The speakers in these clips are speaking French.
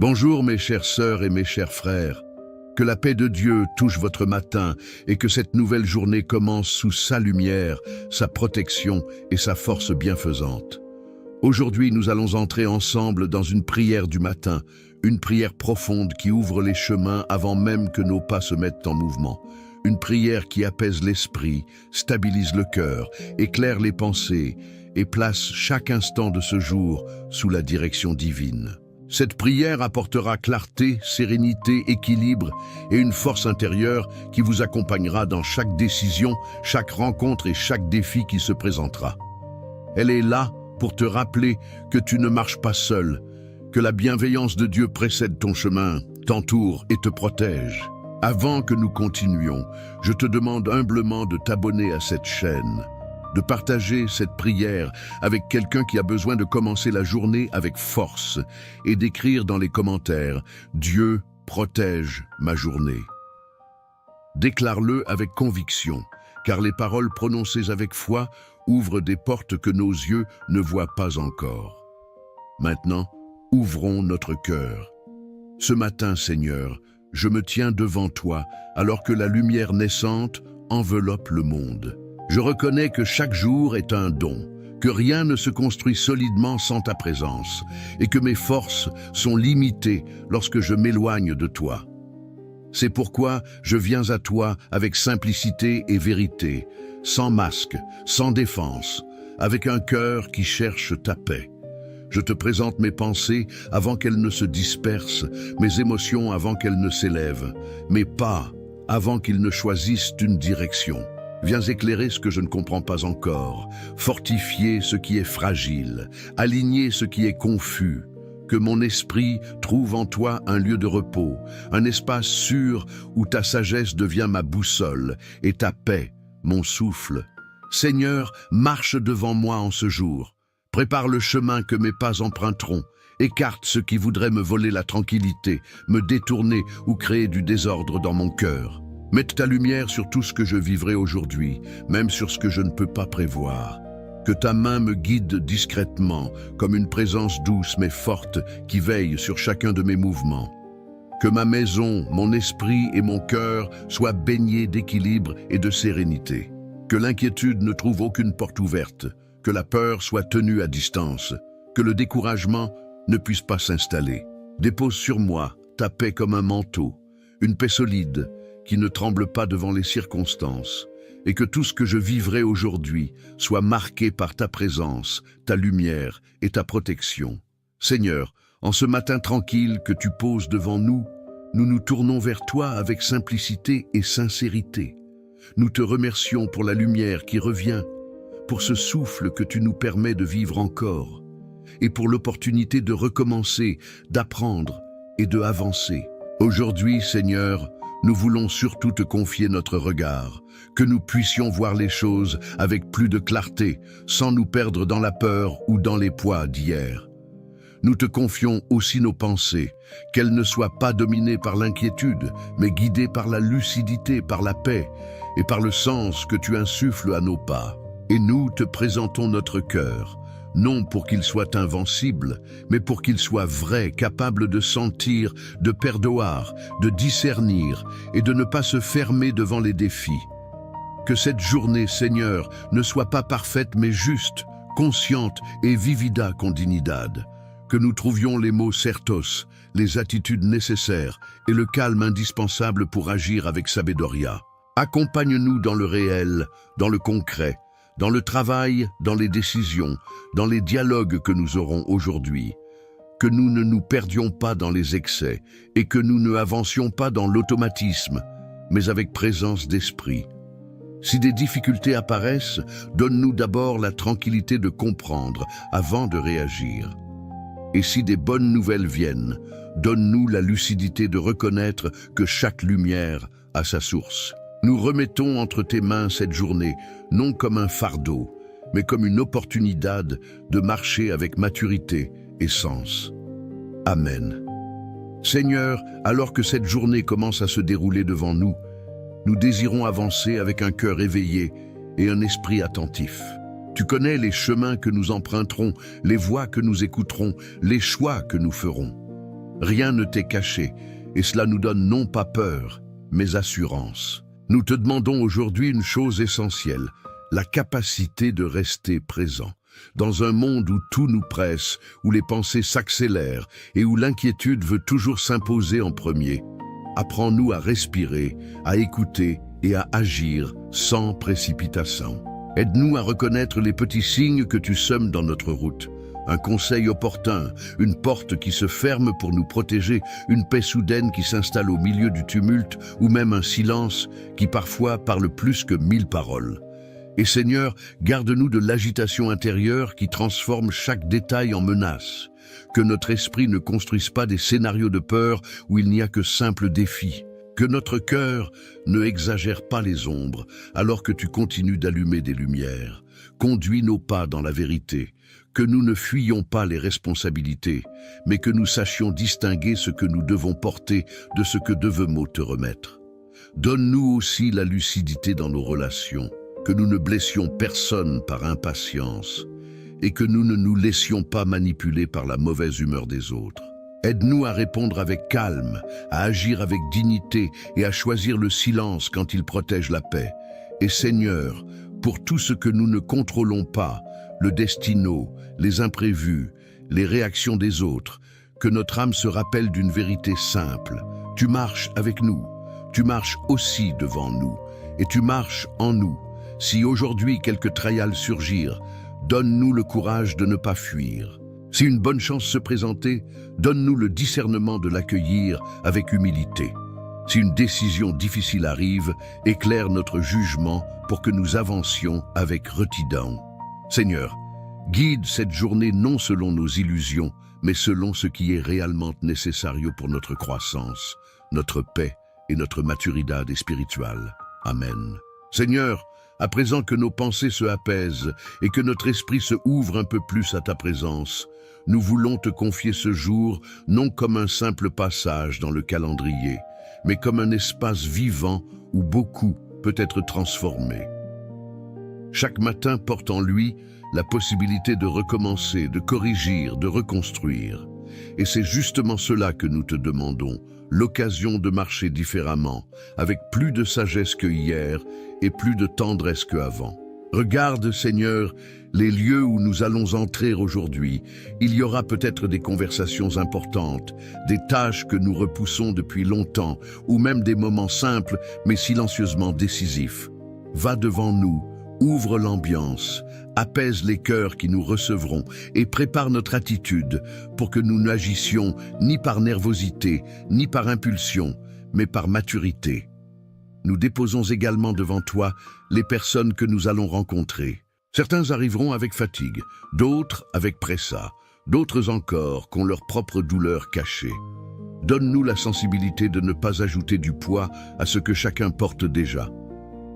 Bonjour mes chères sœurs et mes chers frères. Que la paix de Dieu touche votre matin et que cette nouvelle journée commence sous sa lumière, sa protection et sa force bienfaisante. Aujourd'hui, nous allons entrer ensemble dans une prière du matin, une prière profonde qui ouvre les chemins avant même que nos pas se mettent en mouvement. Une prière qui apaise l'esprit, stabilise le cœur, éclaire les pensées et place chaque instant de ce jour sous la direction divine. Cette prière apportera clarté, sérénité, équilibre et une force intérieure qui vous accompagnera dans chaque décision, chaque rencontre et chaque défi qui se présentera. Elle est là pour te rappeler que tu ne marches pas seul, que la bienveillance de Dieu précède ton chemin, t'entoure et te protège. Avant que nous continuions, je te demande humblement de t'abonner à cette chaîne, de partager cette prière avec quelqu'un qui a besoin de commencer la journée avec force et d'écrire dans les commentaires « Dieu protège ma journée ». Déclare-le avec conviction, car les paroles prononcées avec foi ouvrent des portes que nos yeux ne voient pas encore. Maintenant, ouvrons notre cœur. Ce matin, Seigneur, je me tiens devant toi alors que la lumière naissante enveloppe le monde. Je reconnais que chaque jour est un don, que rien ne se construit solidement sans ta présence et que mes forces sont limitées lorsque je m'éloigne de toi. C'est pourquoi je viens à toi avec simplicité et vérité, sans masque, sans défense, avec un cœur qui cherche ta paix. Je te présente mes pensées avant qu'elles ne se dispersent, mes émotions avant qu'elles ne s'élèvent, mes pas avant qu'ils ne choisissent une direction. Viens éclairer ce que je ne comprends pas encore, fortifier ce qui est fragile, aligner ce qui est confus. Que mon esprit trouve en toi un lieu de repos, un espace sûr où ta sagesse devient ma boussole et ta paix, mon souffle. Seigneur, marche devant moi en ce jour. Prépare le chemin que mes pas emprunteront. Écarte ceux qui voudraient me voler la tranquillité, me détourner ou créer du désordre dans mon cœur. Mette ta lumière sur tout ce que je vivrai aujourd'hui, même sur ce que je ne peux pas prévoir. Que ta main me guide discrètement, comme une présence douce mais forte qui veille sur chacun de mes mouvements. Que ma maison, mon esprit et mon cœur soient baignés d'équilibre et de sérénité. Que l'inquiétude ne trouve aucune porte ouverte. Que la peur soit tenue à distance, que le découragement ne puisse pas s'installer. Dépose sur moi ta paix comme un manteau, une paix solide qui ne tremble pas devant les circonstances, et que tout ce que je vivrai aujourd'hui soit marqué par ta présence, ta lumière et ta protection. Seigneur, en ce matin tranquille que tu poses devant nous, nous nous tournons vers toi avec simplicité et sincérité. Nous te remercions pour la lumière qui revient, pour ce souffle que tu nous permets de vivre encore, et pour l'opportunité de recommencer, d'apprendre et de avancer. Aujourd'hui, Seigneur, nous voulons surtout te confier notre regard, que nous puissions voir les choses avec plus de clarté, sans nous perdre dans la peur ou dans les poids d'hier. Nous te confions aussi nos pensées, qu'elles ne soient pas dominées par l'inquiétude, mais guidées par la lucidité, par la paix et par le sens que tu insuffles à nos pas. Et nous te présentons notre cœur, non pour qu'il soit invincible, mais pour qu'il soit vrai, capable de sentir, de perdoir, de discernir et de ne pas se fermer devant les défis. Que cette journée, Seigneur, ne soit pas parfaite mais juste, consciente et vivida con dignidad. Que nous trouvions les mots certos, les attitudes nécessaires et le calme indispensable pour agir avec sabedoria. Accompagne-nous dans le réel, dans le concret, dans le travail, dans les décisions, dans les dialogues que nous aurons aujourd'hui. Que nous ne nous perdions pas dans les excès et que nous ne avancions pas dans l'automatisme, mais avec présence d'esprit. Si des difficultés apparaissent, donne-nous d'abord la tranquillité de comprendre avant de réagir. Et si des bonnes nouvelles viennent, donne-nous la lucidité de reconnaître que chaque lumière a sa source. Nous remettons entre tes mains cette journée, non comme un fardeau, mais comme une opportunité de marcher avec maturité et sens. Amen. Seigneur, alors que cette journée commence à se dérouler devant nous, nous désirons avancer avec un cœur éveillé et un esprit attentif. Tu connais les chemins que nous emprunterons, les voix que nous écouterons, les choix que nous ferons. Rien ne t'est caché, et cela nous donne non pas peur, mais assurance. Nous te demandons aujourd'hui une chose essentielle, la capacité de rester présent. Dans un monde où tout nous presse, où les pensées s'accélèrent et où l'inquiétude veut toujours s'imposer en premier, apprends-nous à respirer, à écouter et à agir sans précipitation. Aide-nous à reconnaître les petits signes que tu sèmes dans notre route. Un conseil opportun, une porte qui se ferme pour nous protéger, une paix soudaine qui s'installe au milieu du tumulte, ou même un silence qui parfois parle plus que 1000 paroles. Et Seigneur, garde-nous de l'agitation intérieure qui transforme chaque détail en menace. Que notre esprit ne construise pas des scénarios de peur où il n'y a que simples défis. Que notre cœur ne exagère pas les ombres alors que tu continues d'allumer des lumières. Conduis nos pas dans la vérité. Que nous ne fuyions pas les responsabilités, mais que nous sachions distinguer ce que nous devons porter de ce que devons te remettre. Donne-nous aussi la lucidité dans nos relations, que nous ne blessions personne par impatience et que nous ne nous laissions pas manipuler par la mauvaise humeur des autres. Aide-nous à répondre avec calme, à agir avec dignité et à choisir le silence quand il protège la paix. Et Seigneur, pour tout ce que nous ne contrôlons pas, le destino, les imprévus, les réactions des autres, que notre âme se rappelle d'une vérité simple. Tu marches avec nous, tu marches aussi devant nous, et tu marches en nous. Si aujourd'hui quelques trials surgirent, donne-nous le courage de ne pas fuir. Si une bonne chance se présentait, donne-nous le discernement de l'accueillir avec humilité. Si une décision difficile arrive, éclaire notre jugement pour que nous avancions avec retidão. Seigneur, guide cette journée non selon nos illusions, mais selon ce qui est réellement nécessaire pour notre croissance, notre paix et notre maturidad spirituelle. Amen. Seigneur, à présent que nos pensées se apaisent et que notre esprit se ouvre un peu plus à ta présence, nous voulons te confier ce jour non comme un simple passage dans le calendrier, mais comme un espace vivant où beaucoup peut être transformé. Chaque matin porte en lui la possibilité de recommencer, de corrigir, de reconstruire. Et c'est justement cela que nous te demandons, l'occasion de marcher différemment, avec plus de sagesse que hier et plus de tendresse qu'avant. Regarde, Seigneur, les lieux où nous allons entrer aujourd'hui. Il y aura peut-être des conversations importantes, des tâches que nous repoussons depuis longtemps, ou même des moments simples mais silencieusement décisifs. Va devant nous, ouvre l'ambiance, apaise les cœurs qui nous recevront et prépare notre attitude pour que nous n'agissions ni par nervosité, ni par impulsion, mais par maturité. Nous déposons également devant toi les personnes que nous allons rencontrer. Certains arriveront avec fatigue, d'autres avec pressa, d'autres encore qu'ont leur propre douleur cachée. Donne-nous la sensibilité de ne pas ajouter du poids à ce que chacun porte déjà.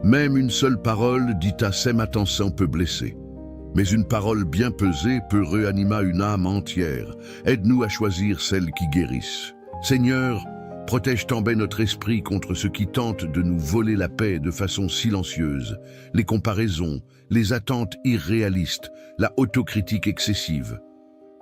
Même une seule parole dite à sem attention peut blesser. Mais une parole bien pesée peut réanimer une âme entière. Aide-nous à choisir celles qui guérissent. Seigneur, protège tant bien notre esprit contre ceux qui tentent de nous voler la paix de façon silencieuse, les comparaisons, les attentes irréalistes, la autocritique excessive.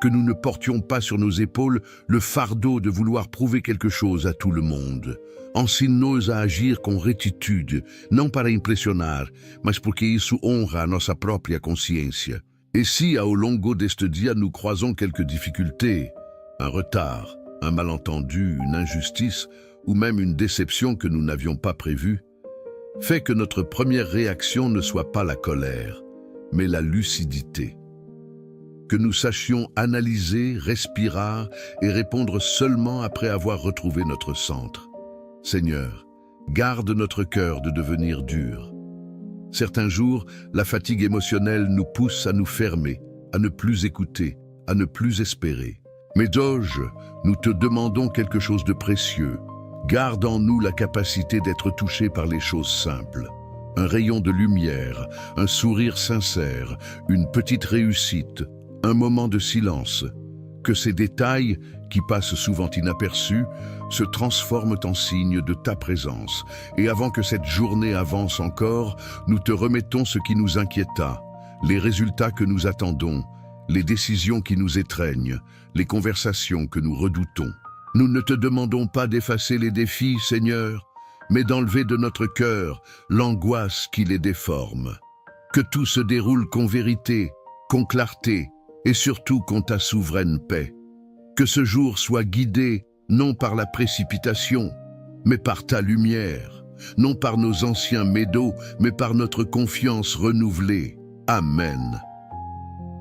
Que nous ne portions pas sur nos épaules le fardeau de vouloir prouver quelque chose à tout le monde. Ensine-nous à agir com retitude, não para impressionar, mas porque isso honra a nossa própria consciência. Et si, ao longo deste dia, nous croisons quelques difficultés, un retard, un malentendu, une injustice, ou même une déception que nous n'avions pas prévue, fais que notre première réaction ne soit pas la colère, mais la lucidité. Que nous sachions analyser, respirer et répondre seulement après avoir retrouvé notre centre. Seigneur, garde notre cœur de devenir dur. Certains jours, la fatigue émotionnelle nous pousse à nous fermer, à ne plus écouter, à ne plus espérer. Mais Doge, nous te demandons quelque chose de précieux. Garde en nous la capacité d'être touchés par les choses simples. Un rayon de lumière, un sourire sincère, une petite réussite, un moment de silence. Que ces détails, qui passent souvent inaperçus, se transforment en signes de ta présence. Et avant que cette journée avance encore, nous te remettons ce qui nous inquiéta, les résultats que nous attendons, les décisions qui nous étreignent, les conversations que nous redoutons. Nous ne te demandons pas d'effacer les défis, Seigneur, mais d'enlever de notre cœur l'angoisse qui les déforme. Que tout se déroule con vérité, con clarté, et surtout con ta souveraine paix. Que ce jour soit guidé non par la précipitation, mais par ta lumière, non par nos anciens médots, mais par notre confiance renouvelée. Amen.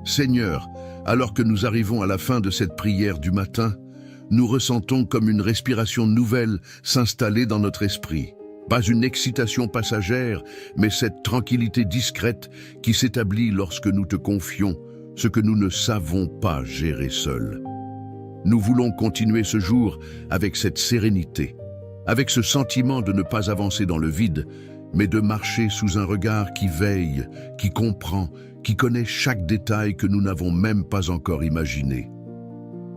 Seigneur, alors que nous arrivons à la fin de cette prière du matin, nous ressentons comme une respiration nouvelle s'installer dans notre esprit. Pas une excitation passagère, mais cette tranquillité discrète qui s'établit lorsque nous te confions ce que nous ne savons pas gérer seuls. Nous voulons continuer ce jour avec cette sérénité, avec ce sentiment de ne pas avancer dans le vide, mais de marcher sous un regard qui veille, qui comprend, qui connaît chaque détail que nous n'avons même pas encore imaginé.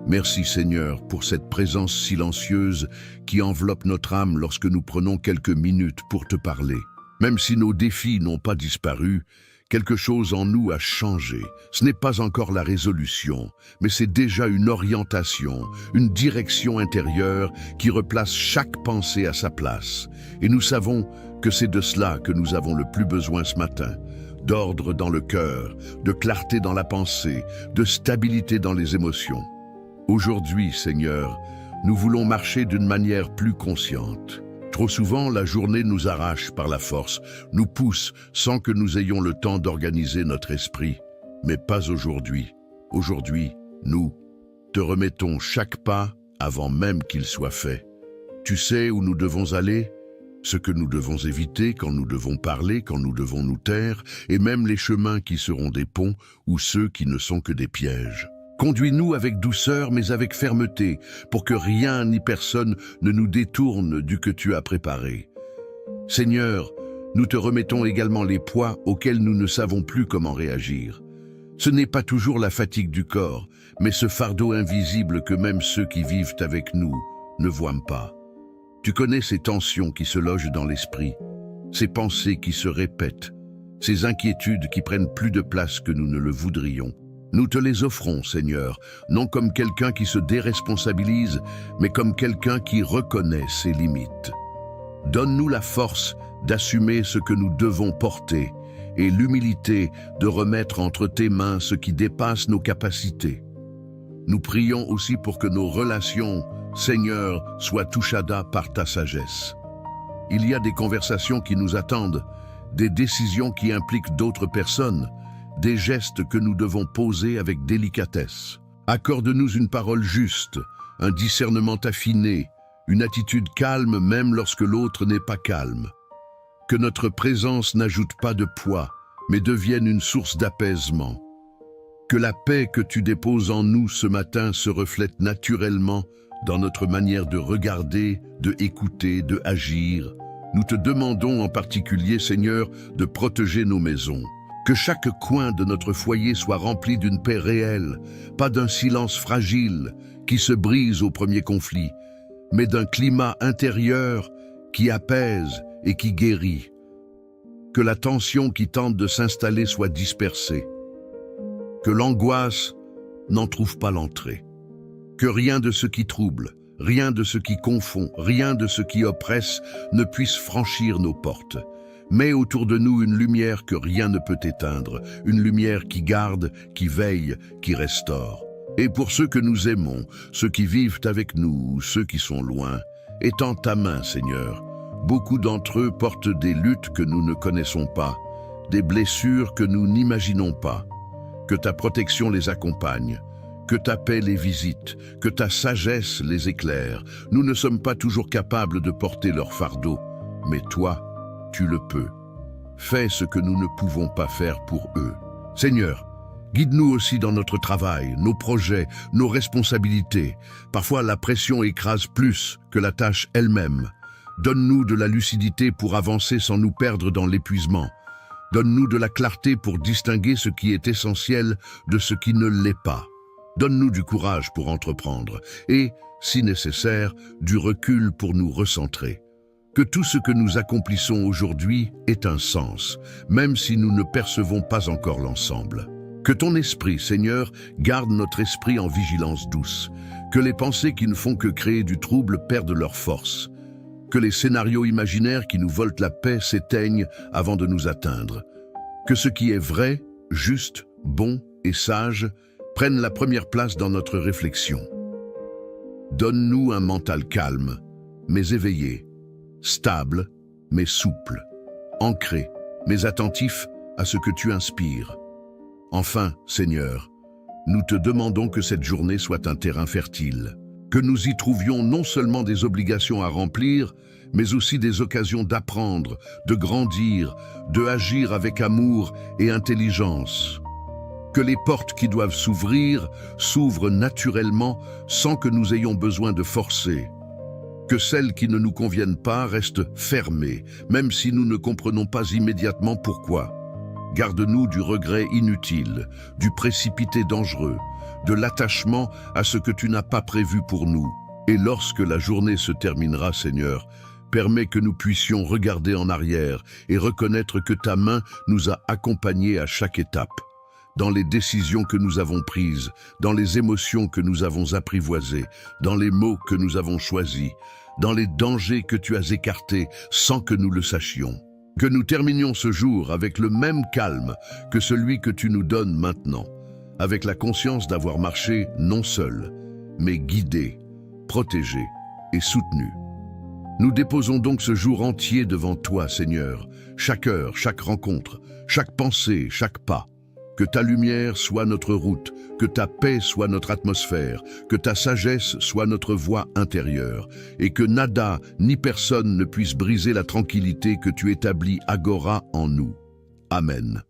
Merci Seigneur pour cette présence silencieuse qui enveloppe notre âme lorsque nous prenons quelques minutes pour te parler. Même si nos défis n'ont pas disparu, quelque chose en nous a changé. Ce n'est pas encore la résolution, mais c'est déjà une orientation, une direction intérieure qui replace chaque pensée à sa place. Et nous savons que c'est de cela que nous avons le plus besoin ce matin. D'ordre dans le cœur, de clarté dans la pensée, de stabilité dans les émotions. Aujourd'hui, Seigneur, nous voulons marcher d'une manière plus consciente. Trop souvent, la journée nous arrache par la force, nous pousse sans que nous ayons le temps d'organiser notre esprit. Mais pas aujourd'hui. Aujourd'hui, nous te remettons chaque pas avant même qu'il soit fait. Tu sais où nous devons aller, ce que nous devons éviter, quand nous devons parler, quand nous devons nous taire, et même les chemins qui seront des ponts ou ceux qui ne sont que des pièges. Conduis-nous avec douceur mais avec fermeté, pour que rien ni personne ne nous détourne du que tu as préparé. Seigneur, nous te remettons également les poids auxquels nous ne savons plus comment réagir. Ce n'est pas toujours la fatigue du corps, mais ce fardeau invisible que même ceux qui vivent avec nous ne voient pas. Tu connais ces tensions qui se logent dans l'esprit, ces pensées qui se répètent, ces inquiétudes qui prennent plus de place que nous ne le voudrions. Nous te les offrons, Seigneur, non comme quelqu'un qui se déresponsabilise, mais comme quelqu'un qui reconnaît ses limites. Donne-nous la force d'assumer ce que nous devons porter et l'humilité de remettre entre tes mains ce qui dépasse nos capacités. Nous prions aussi pour que nos relations, Seigneur, soient touchada par ta sagesse. Il y a des conversations qui nous attendent, des décisions qui impliquent d'autres personnes, des gestes que nous devons poser avec délicatesse. Accorde-nous une parole juste, un discernement affiné, une attitude calme même lorsque l'autre n'est pas calme. Que notre présence n'ajoute pas de poids, mais devienne une source d'apaisement. Que la paix que tu déposes en nous ce matin se reflète naturellement dans notre manière de regarder, de écouter, de agir. Nous te demandons en particulier, Seigneur, de protéger nos maisons. Que chaque coin de notre foyer soit rempli d'une paix réelle, pas d'un silence fragile qui se brise au premier conflit, mais d'un climat intérieur qui apaise et qui guérit. Que la tension qui tente de s'installer soit dispersée. Que l'angoisse n'en trouve pas l'entrée. Que rien de ce qui trouble, rien de ce qui confond, rien de ce qui oppresse ne puisse franchir nos portes. Mets autour de nous une lumière que rien ne peut éteindre, une lumière qui garde, qui veille, qui restaure. Et pour ceux que nous aimons, ceux qui vivent avec nous ou ceux qui sont loin, étends ta main, Seigneur. Beaucoup d'entre eux portent des luttes que nous ne connaissons pas, des blessures que nous n'imaginons pas. Que ta protection les accompagne, que ta paix les visite, que ta sagesse les éclaire. Nous ne sommes pas toujours capables de porter leur fardeau, mais toi, tu le peux. Fais ce que nous ne pouvons pas faire pour eux. Seigneur, guide-nous aussi dans notre travail, nos projets, nos responsabilités. Parfois, la pression écrase plus que la tâche elle-même. Donne-nous de la lucidité pour avancer sans nous perdre dans l'épuisement. Donne-nous de la clarté pour distinguer ce qui est essentiel de ce qui ne l'est pas. Donne-nous du courage pour entreprendre et, si nécessaire, du recul pour nous recentrer. Que tout ce que nous accomplissons aujourd'hui ait un sens, même si nous ne percevons pas encore l'ensemble. Que ton esprit, Seigneur, garde notre esprit en vigilance douce. Que les pensées qui ne font que créer du trouble perdent leur force. Que les scénarios imaginaires qui nous volent la paix s'éteignent avant de nous atteindre. Que ce qui est vrai, juste, bon et sage prenne la première place dans notre réflexion. Donne-nous un mental calme, mais éveillé, stable, mais souple, ancré, mais attentif à ce que tu inspires. Enfin, Seigneur, nous te demandons que cette journée soit un terrain fertile, que nous y trouvions non seulement des obligations à remplir, mais aussi des occasions d'apprendre, de grandir, de agir avec amour et intelligence. Que les portes qui doivent s'ouvrir s'ouvrent naturellement sans que nous ayons besoin de forcer. Que celles qui ne nous conviennent pas restent fermées, même si nous ne comprenons pas immédiatement pourquoi. Garde-nous du regret inutile, du précipité dangereux, de l'attachement à ce que tu n'as pas prévu pour nous. Et lorsque la journée se terminera, Seigneur, permets que nous puissions regarder en arrière et reconnaître que ta main nous a accompagnés à chaque étape. Dans les décisions que nous avons prises, dans les émotions que nous avons apprivoisées, dans les mots que nous avons choisis, dans les dangers que tu as écartés sans que nous le sachions. Que nous terminions ce jour avec le même calme que celui que tu nous donnes maintenant, avec la conscience d'avoir marché non seul, mais guidé, protégé et soutenu. Nous déposons donc ce jour entier devant toi, Seigneur, chaque heure, chaque rencontre, chaque pensée, chaque pas. Que ta lumière soit notre route, que ta paix soit notre atmosphère, que ta sagesse soit notre voie intérieure, et que nada ni personne ne puisse briser la tranquillité que tu établis agora en nous. Amen.